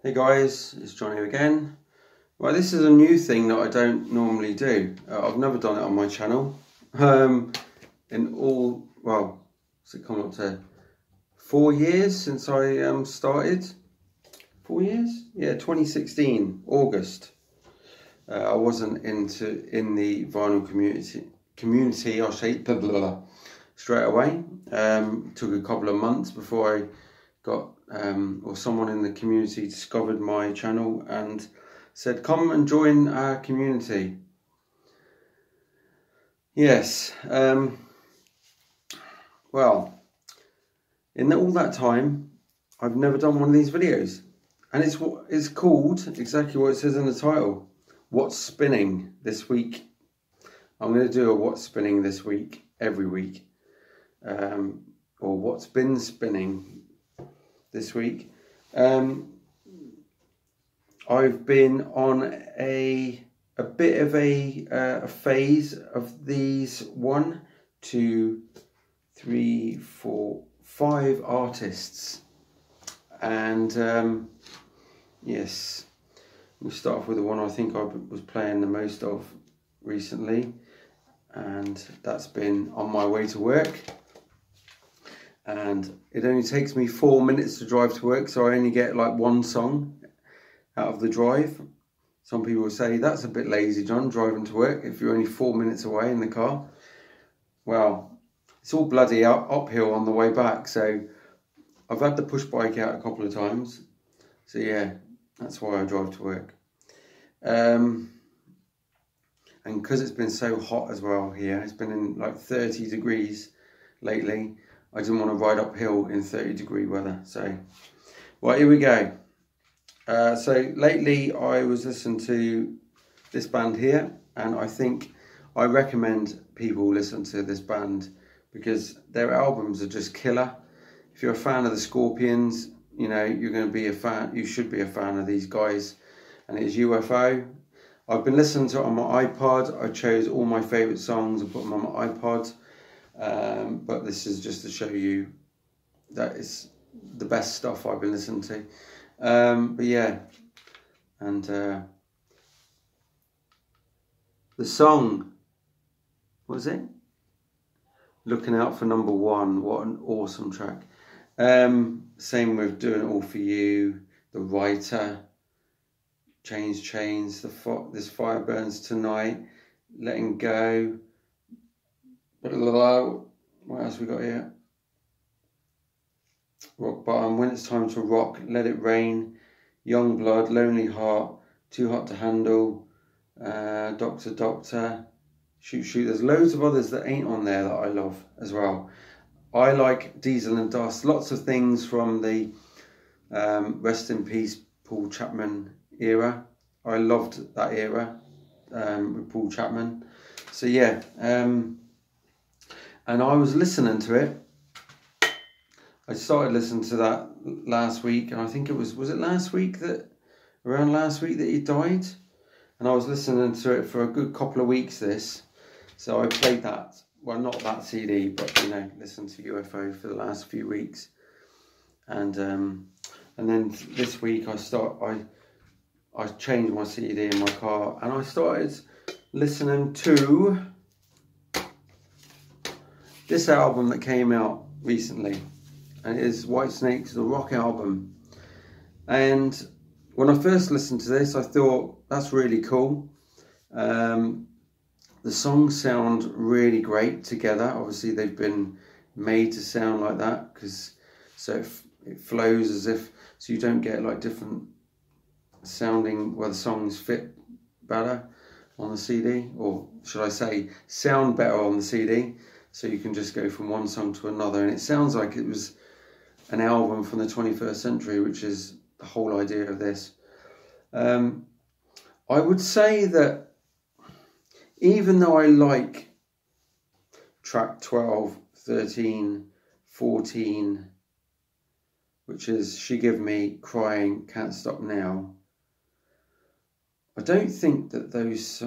Hey guys, it's Johnny again. Well, this is a new thing that I don't normally do. I've never done it on my channel. In all, well, it's come up to 4 years since I started. 4 years? Yeah, 2016, August. I wasn't in the vinyl community. I'll say blah, blah, blah, straight away. Took a couple of months before I got or someone in the community discovered my channel and said, come and join our community. Yes, well, in all that time I've never done one of these videos, and it's called exactly what it says in the title, What's Spinning This Week. I'm going to do a What's Spinning This Week every week, or what's been spinning this week. I've been on a bit of a phase of these 1, 2, 3, 4, 5 artists, and yes, we'll start off with the one I think I was playing the most of recently, and that's been On My Way to Work. And it only takes me 4 minutes to drive to work, so I only get like one song out of the drive. Some people will say, that's a bit lazy, John, driving to work if you're only 4 minutes away in the car. Well, it's all bloody uphill on the way back, so I've had the push bike out a couple of times. So yeah, that's why I drive to work. And because it's been so hot as well here, it's been in like 30 degrees lately, I didn't want to ride uphill in 30-degree weather. So, well, here we go. So lately I was listening to this band here, and I recommend people listen to this band because their albums are just killer. If you're a fan of the Scorpions, you know, you're going to be a fan, you should be a fan of these guys, and it's UFO. I've been listening to it on my iPod. I chose all my favourite songs and put them on my iPod. But this is just to show you that it's the best stuff I've been listening to. But yeah, and the song, what was it? Looking Out for Number One. What an awesome track. Same with Doing It All For You, The Writer, Chains, This Fire Burns Tonight, Letting Go. What else we got here? Rock Bottom, When It's Time to Rock, Let It Rain, Young Blood, Lonely Heart, Too Hot to Handle, Doctor, Shoot. There's loads of others that ain't on there that I love as well. I like Diesel and Dust, lots of things from the Rest in Peace Paul Chapman era. I loved that era with Paul Chapman. So yeah, and I was listening to it. I started listening to that last week, and I think it was it last week that he died? And I was listening to it for a good couple of weeks so I played that, well, not that CD, but you know, listened to UFO for the last few weeks. And then this week I changed my CD in my car, and I started listening to this album that came out recently, and it is Whitesnake's The Rock album. And when I first listened to this, I thought, that's really cool. The songs sound really great together. Obviously they've been made to sound like that, because so it flows as if, so you don't get like different sounding where the songs fit better on the CD, or should I say sound better on the CD. So you can just go from one song to another, and it sounds like it was an album from the 21st century, which is the whole idea of this. I would say that even though I like track 12, 13, 14, which is She Give Me, Crying, Can't Stop Now, I don't think that those...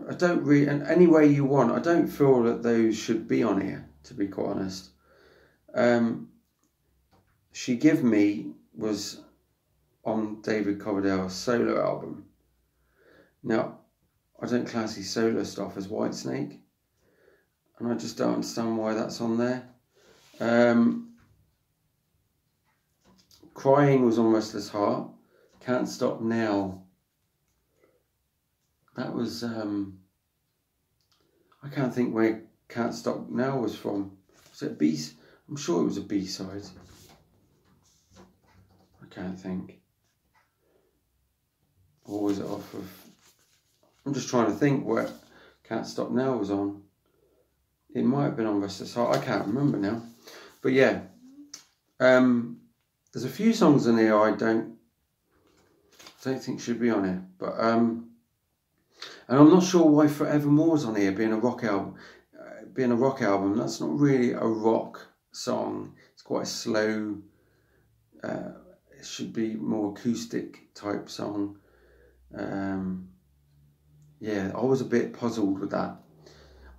I don't really, and any way you want, I don't feel that those should be on here, to be quite honest. She Give Me was on David Coverdale's solo album. Now, I don't class his solo stuff as Whitesnake, and I just don't understand why that's on there. Crying was on Restless Heart. Can't Stop Now. That was, I can't think where Can't Stop Now was from. Was it a B? I'm sure it was a B-side. I can't think. Or was it off of... I'm just trying to think where Can't Stop Now was on. It might have been on Restless Heart. I can't remember now. But yeah. There's a few songs in here I don't think should be on here. But and I'm not sure why Forevermore's on here, being a rock album. That's not really a rock song. It's quite a slow, it should be more acoustic type song. Yeah, I was a bit puzzled with that.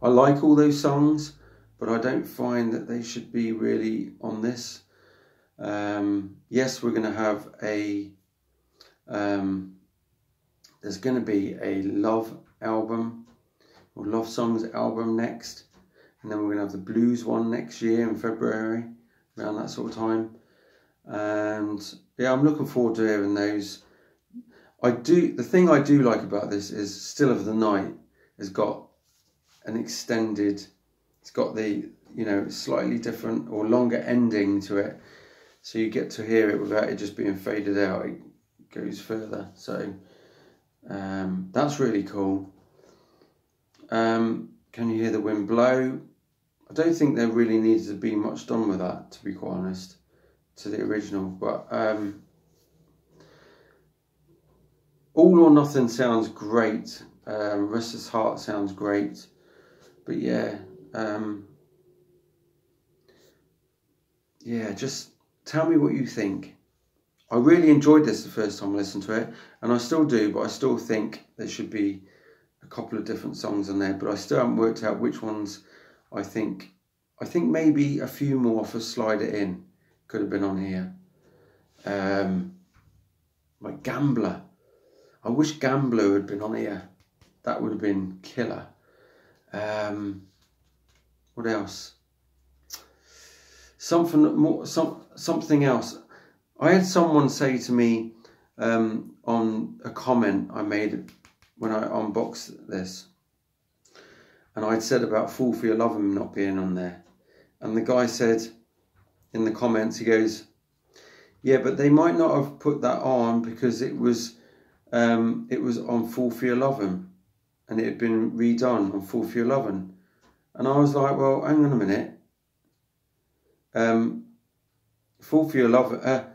I like all those songs, but I don't find that they should be really on this. Yes, we're going to have a, there's going to be a love album, or love songs album next. And then we're going to have the blues one next year in February, around that sort of time. And yeah, I'm looking forward to hearing those. The thing I do like about this is Still of the Night has got an extended, it's got the, you know, slightly different or longer ending to it. So you get to hear it without it just being faded out. It goes further. So that's really cool. Can You Hear the Wind Blow? I don't think there really needed to be much done with that, to be quite honest, to the original. But All or Nothing sounds great. Restless Heart sounds great. But yeah, yeah, just tell me what you think. I really enjoyed this the first time I listened to it, and I still do, but I still think there should be a couple of different songs on there, but I still haven't worked out which ones I think maybe a few more for Slide It In could have been on here. Like Gambler. I wish Gambler had been on here. That would have been killer. What else? Something else. I had someone say to me on a comment I made when I unboxed this, and I'd said about Fool for Your Lovin' not being on there, and the guy said in the comments, he goes, yeah, but they might not have put that on because it was on Fool for Your Lovin', and it had been redone on Fool for Your Lovin'. And I was like, well, hang on a minute. Fool for Your Lovin',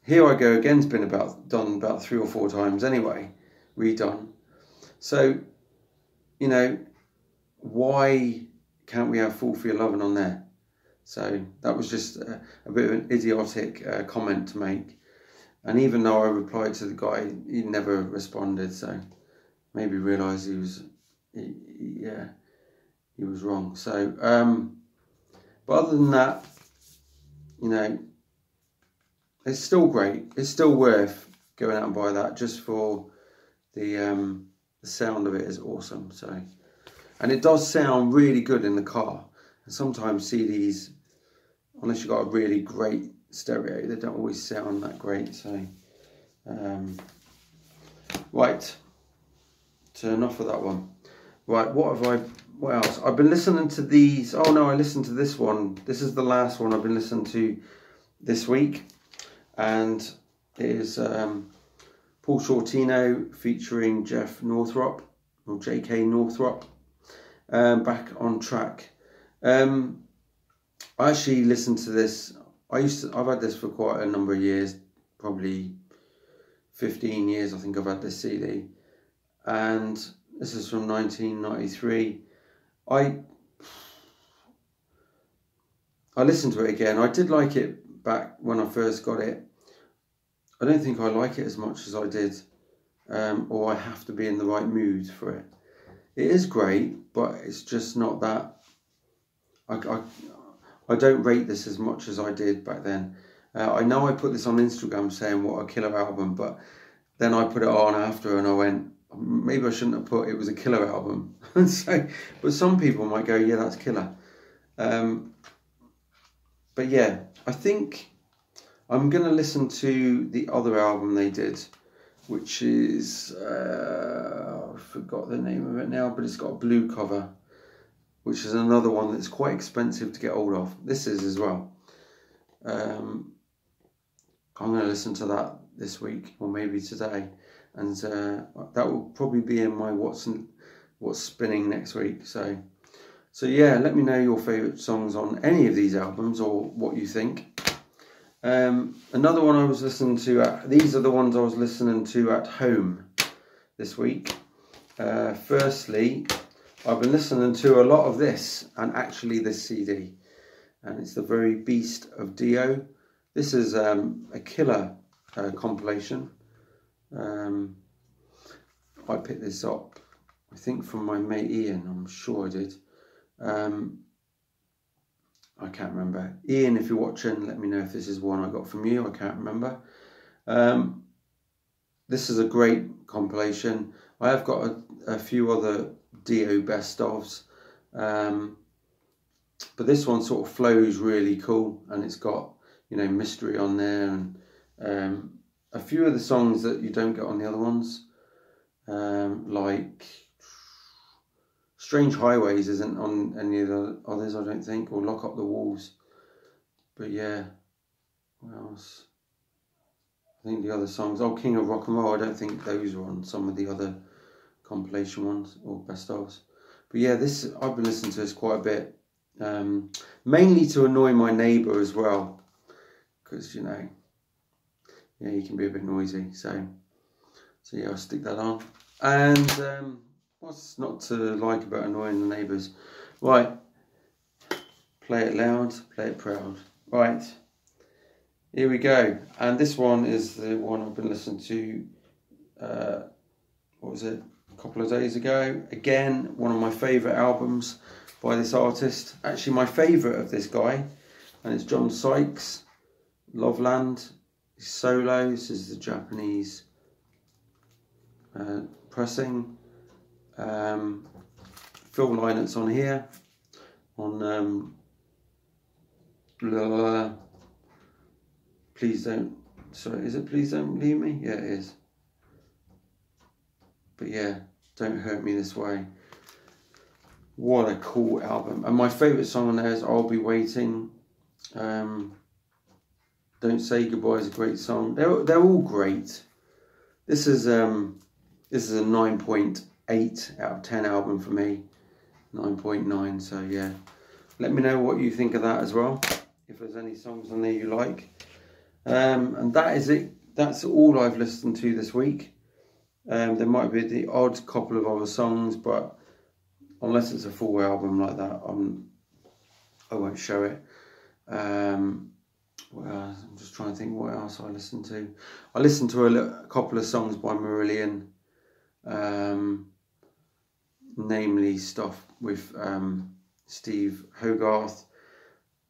Here I Go Again's been done about 3 or 4 times anyway, redone. So, you know, why can't we have Fool for Your Lovin' on there? So that was just a bit of an idiotic comment to make. And even though I replied to the guy, he never responded. So maybe realised he was wrong. So, but other than that, you know, it's still great. It's still worth going out and buy that just for the sound of it is awesome. So, and it does sound really good in the car. And sometimes CDs, unless you've got a really great stereo, they don't always sound that great. So, right, so enough of that one. Right, what else? I've been listening to these. Oh no, I listened to this one. This is the last one I've been listening to this week. And it is Paul Shortino featuring Jeff Northrop, or JK Northrop, Back on Track. I actually listened to this. I've had this for quite a number of years, probably 15 years I think I've had this CD. And this is from 1993. I listened to it again. I did like it back when I first got it. I don't think I like it as much as I did, or I have to be in the right mood for it. It is great, but it's just not that. I don't rate this as much as I did back then. I know I put this on Instagram saying what a killer album, but then I put it on after and I went, maybe I shouldn't have put it was a killer album. So, but some people might go, yeah, that's killer. But yeah, I think I'm going to listen to the other album they did, which is, I forgot the name of it now, but it's got a blue cover, which is another one that's quite expensive to get hold of. This is as well. I'm going to listen to that this week, or maybe today, and that will probably be in my what's spinning next week. So yeah, let me know your favourite songs on any of these albums or what you think. Another one I was listening to, these are the ones I was listening to at home this week. Firstly, I've been listening to a lot of this, and actually this CD, and it's The Very Beast of Dio. This is a killer compilation. I picked this up, I think, from my mate Ian. I'm sure I did. I can't remember. Ian, if you're watching, let me know if this is one I got from you. I can't remember. This is a great compilation. I have got a few other Dio best ofs, but this one sort of flows really cool, and it's got, you know, mystery on there, and a few of the songs that you don't get on the other ones, like Strange Highways isn't on any of the others, I don't think, or Lock Up the Walls. But yeah, what else? I think the other songs, oh, King of Rock and Roll, I don't think those are on some of the other compilation ones or best ofs. But yeah, this, I've been listening to this quite a bit, mainly to annoy my neighbour as well, because, you know, yeah, he can be a bit noisy. So yeah, I'll stick that on. And what's not to like about annoying the neighbours? Right, play it loud, play it proud. Right, here we go. And this one is the one I've been listening to, what was it, a couple of days ago. Again, one of my favourite albums by this artist. Actually, my favourite of this guy, and it's John Sykes, Loveland. His solos is the Japanese pressing. Phil Lynot's on here, on Please Don't, sorry, is it Please Don't Leave Me? Yeah, it is. But yeah, Don't Hurt Me This Way. What a cool album. And my favourite song on there is I'll Be Waiting. Don't Say Goodbye is a great song. They're all great. This is a 9.8 out of 10 album for me. 9.9, so yeah. Let me know what you think of that as well, if there's any songs on there you like. And that is it. That's all I've listened to this week. There might be the odd couple of other songs, but unless it's a full album like that, I won't show it. Well, I'm just trying to think what else I listened to. I listened to a couple of songs by Marillion, namely stuff with Steve Hogarth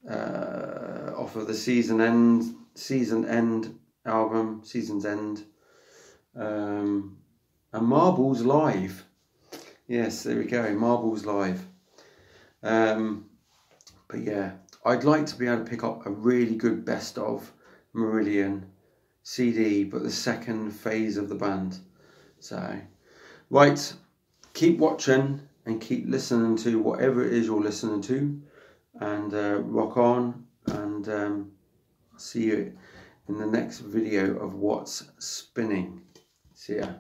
off of the Season's End album, and Marbles Live. Yes, there we go, Marbles Live. But yeah, I'd like to be able to pick up a really good best of Marillion CD, but the second phase of the band. So, right, keep watching and keep listening to whatever it is you're listening to, and rock on, and see you in the next video of What's Spinning. See ya.